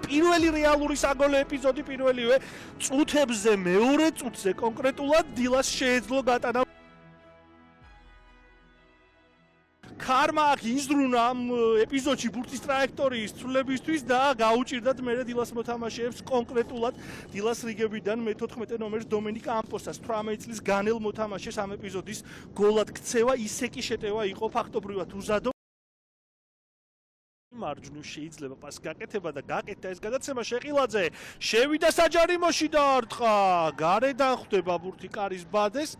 პირველი რეალური საგოლე ეპიზოდი პირველივე წუთებზე მეორე წუთზე კონკრეტულად დილას შეეძლო გატანა ქარმა იზრუნა ამ ეპიზოდში ბურთის ტრაექტორიის ცვლილებისთვის და გაუჭირდათ მერე დილას მოთამაშეებს კონკრეტულად დილას რიგებიდან მე-14 ნომერს დომენიკ ამპოსას 18 წლის განელ მოთამაშეს ამ ეპიზოდის გოლად ქცევა ისე კი შეტევა იყო ფაქტობრივად უზადო მარჯვნივ შეიძლება პასი გაკეთება და გაკეთდა ეს გადაცემა შეყილაძე შევიდა საჯარიმოში და არტყა გარედან ხვდება ბურთი კარის ბადეს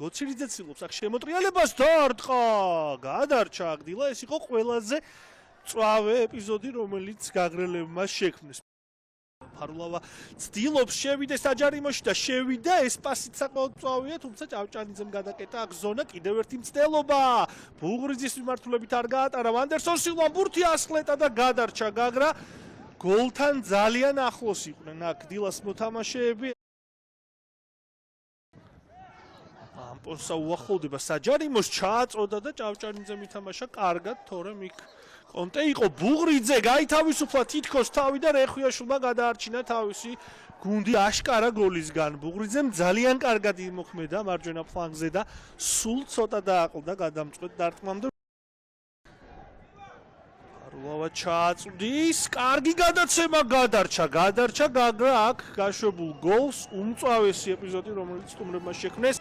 გოცირიძე ცდილობს აქ შემოტრიალებას და არტყა გადარჩა აგდილა ეს იყო ყველაზე წვავე ეპიზოდი რომელიც გაგრელებმა შექმნეს ფარულავა ცდილობს შევიდეს საჯარიმოში და შევიდა ეს პასიც საკმაოდ წვავია თუმცა ჭავჭანიძემ გადაკეტა აქ ზონა კიდევ ერთი მცდელობა ბუღრიძის მიმართულებით არ გაატარა ვანდერსონ სილვამ ბურთი ასხლეტა და გადარჩა გაგრა გოლთან ძალიან ახლოს იყვნენ აქ დილას მოთამაშეები ამპოსა უახლოვდება საჯარიმოს ჩააწოდა და ჭავჭანიძემ ითამაშა კარგად თორემ იქ კონტე იყო ბუღრიძე გაითავისუფლა თითქოს თავი და რეხვიაშვილმა გადაარჩინა თავისი გუნდი აშკარა გოლისგან ბუღრიძემ ძალიან კარგად იმოქმედა მარჯვენა ფლანგზე და სულ ცოტა დააყლდა გადამწყვეტ დარტყმამდე ფარულავა ჩააწვდის კარგი გადაცემა გადარჩა გაგრა აქ გაშვებულ გოლს უმწვავესი ეპიზოდი რომელიც სტუმრებმა შექმნეს